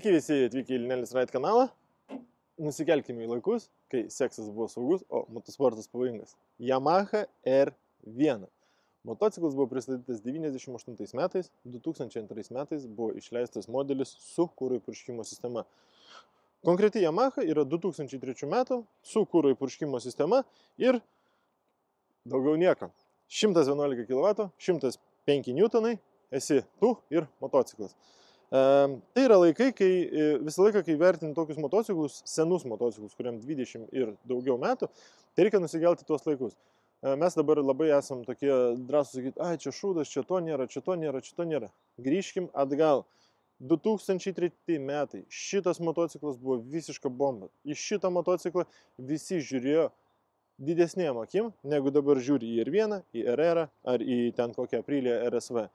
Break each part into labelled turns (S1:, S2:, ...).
S1: Sveiki visi atvykę į Linelis Ride kanalą. Nusikelkime į laikus, kai seksas buvo saugus, o motosportas pavojingas. Yamaha R1. Motociklas buvo pristatytas 98 metais, 2002 metais buvo išleistas modelis su kuro įpurškimo sistema. Konkreti Yamaha yra 2003 metų su kuro įpurškimo sistema ir daugiau nieko. 111 kW, 105 N, esi tu ir motociklas. Tai yra laikai, kai visą laiką, kai vertini tokius motociklus, senus motociklus, kuriam 20 ir daugiau metų, tai reikia nusigelti tuos laikus. Mes dabar labai esam tokie drąsūs sakyti, ai, čia šūdas, čia to nėra, čia to nėra, čia to nėra. Grįžkim atgal. 2003 metai. Šitas motociklas buvo visiška bomba. Į šitą motociklą visi žiūrėjo didesnėm akim, negu dabar žiūri į R1, į RR ar į ten kokią Aprilia RSV.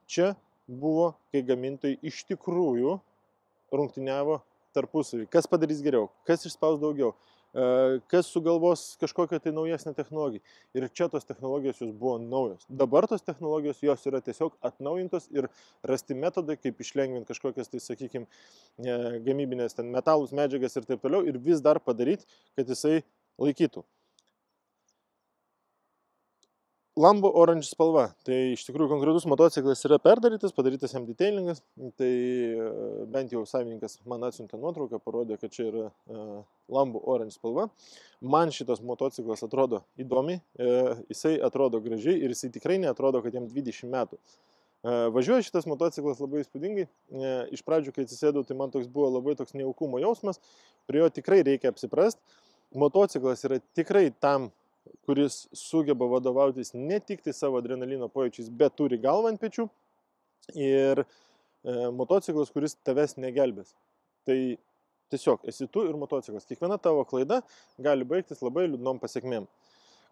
S1: Čia buvo, kai gamintojai iš tikrųjų rungtyniavo tarpusavį. Kas padarys geriau, kas išspaus daugiau, kas sugalvos kažkokią tai naujesnę technologiją. Ir čia tos technologijos jos buvo naujos. Dabar tos technologijos jos yra tiesiog atnaujintos ir rasti metodai, kaip išlengvinti kažkokias, tai sakykime, gamybinės ten metalus, medžiagas ir taip toliau ir vis dar padaryti, kad jisai laikytų. Lambo orange spalva. Tai iš tikrųjų konkretus motociklas yra perdarytas, padarytas jam detailingas. Tai bent jau savininkas man atsiuntė nuotrauką, parodė, kad čia yra Lambo orange spalva. Man šitas motociklas atrodo įdomiai, jisai atrodo gražiai ir jisai tikrai neatrodo, kad jam 20 metų. Važiuoja šitas motociklas labai įspūdingai. Iš pradžių, kai atsisėdau, tai man toks buvo labai toks nejaukumo jausmas. Prie jo tikrai reikia apsiprast. Motociklas yra tikrai tam, kuris sugeba vadovautis ne tik tai savo adrenalino pojūčiais, bet turi galvą ant pečių ir motociklas, kuris tavęs negelbės. Tai tiesiog esi tu ir motociklas. Kiekviena tavo klaida gali baigtis labai liūdnom pasekmėm.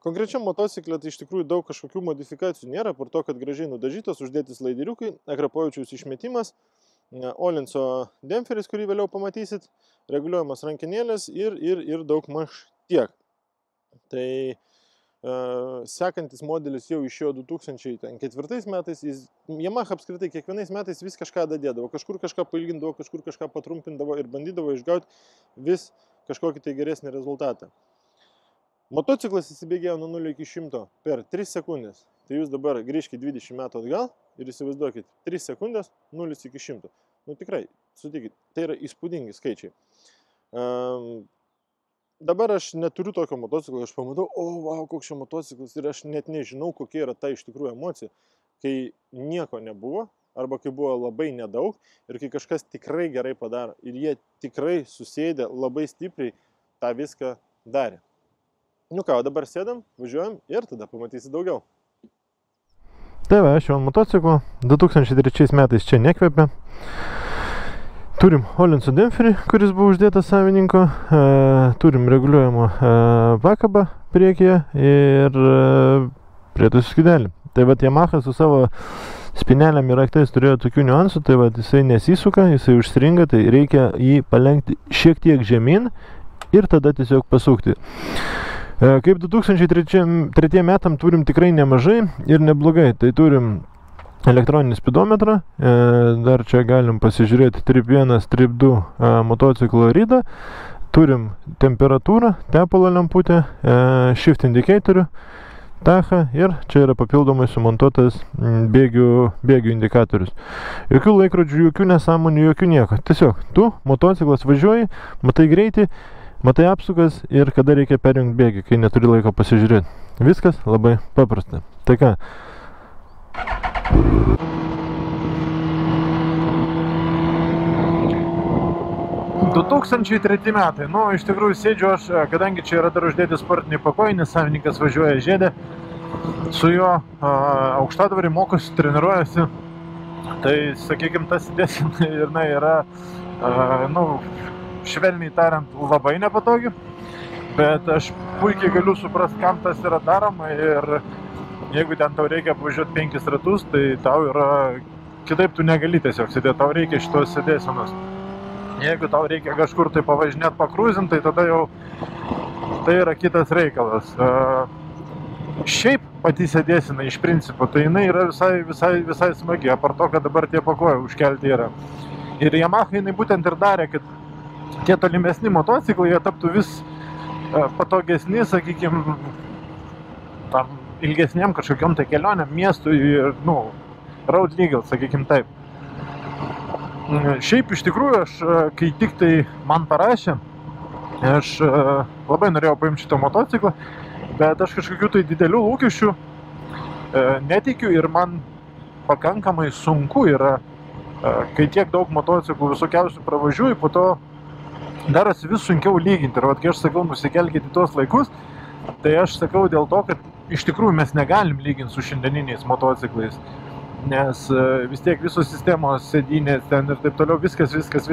S1: Konkrečiam motociklė tai iš tikrųjų daug kažkokių modifikacijų nėra, por to, kad gražiai nudažytas, uždėtis laidiriukai, Akrapovičiaus išmetimas, Olenso demperis, kurį vėliau pamatysit, reguliuojamas rankenėlės ir daug maž tiek. Tai sekantis modelis jau išėjo 2004 metais, Yamaha apskritai kiekvienais metais vis kažką dadėdavo, kažkur kažką pailgindavo, kažkur kažką patrumpindavo ir bandydavo išgauti vis kažkokį tai geresnį rezultatą. Motociklas įsibėgėjo nuo 0 iki 100 per 3 sekundės. Tai jūs dabar grįžkite 20 metų atgal ir įsivaizduokit 3 sekundės 0 iki 100. Nu tikrai, sutikit, tai yra įspūdingi skaičiai. Dabar aš neturiu tokio motociklo, aš pamatau, wow, koks čia motociklas ir aš net nežinau, kokia yra ta iš tikrųjų emocija, kai nieko nebuvo, arba kai buvo labai nedaug ir kai kažkas tikrai gerai padaro ir jie tikrai susėdė labai stipriai tą viską darė. Nu ką, o dabar sėdam, važiuojam ir tada pamatysi daugiau.
S2: Tai va, aš jau ant motociklo, 2003 metais čia nekvepia. Turim Olenso demperį, kuris buvo uždėtas savininko, turim reguliuojamą pakabą priekyje ir prietaisų skydelį. Tai vat Yamaha su savo spynelėm ir raktais turėjo tokių niuansų, tai vat jisai nesisuka, jisai užstringa, tai reikia jį palenkti šiek tiek žemyn ir tada tiesiog pasukti. Kaip 2003 metam turim tikrai nemažai ir neblogai, tai turim elektroninį spidometrą, dar čia galim pasižiūrėti Trip 1, Trip 2 motociklo ridą, turim temperatūrą, tepalo lemputę, shift indicatorių, tachą ir čia yra papildomai sumontuotas bėgių indikatorius. Jokių laikrodžių, jokių nesąmonių, jokių nieko. Tiesiog tu, motociklas važiuoji, matai greitį, matai apsukas ir kada reikia perjungti bėgį, kai neturi laiko pasižiūrėti. Viskas labai paprasta. Tai ką? 2003 metai. Nu, iš tikrųjų sėdžiu aš, kadangi čia yra dar uždėti sportiniai pakojai, nes savininkas važiuoja žiedę, su juo aukštadvarį mokosi, treniruojasi. Tai, sakykime, tas sėdėsina ir jinai yra, švelniai tariant, labai nepatogi. Bet aš puikiai galiu suprasti, kam tas yra daroma ir jeigu ten tau reikia apvažiuoti 5 ratus, tai tau yra, kitaip tu negali tiesiog sėdėti, tau reikia šitos sėdėsenos. Jeigu tau reikia kažkur tai pavažinėti, pakrūzinti, tai tada jau tai yra kitas reikalas. Šiaip pati sėdėsena iš principo, tai jinai yra visai smagi, apart to, kad dabar tie pakojai užkelti yra. Ir Yamaha jinai būtent ir darė, kad tie tolimesni motociklai jie taptų vis patogesni, sakykime, tam ilgesniam kažkokiom tai kelionėm miestui ir, road legal, sakykime taip. Šiaip iš tikrųjų, aš, kai tik tai man parašė, aš labai norėjau paimti šitą motociklą, bet aš kažkokių tai didelių lūkesčių neteikiu ir man pakankamai sunku yra, kai tiek daug motociklų visokiausių pravažiuoju, po to darosi vis sunkiau lyginti. Ir kai aš sakau, nusikelkite į tuos laikus, tai aš sakau dėl to, kad iš tikrųjų mes negalim lyginti su šiandieniniais motociklais, nes vis tiek visos sistemos, sėdynės ten ir taip toliau, viskas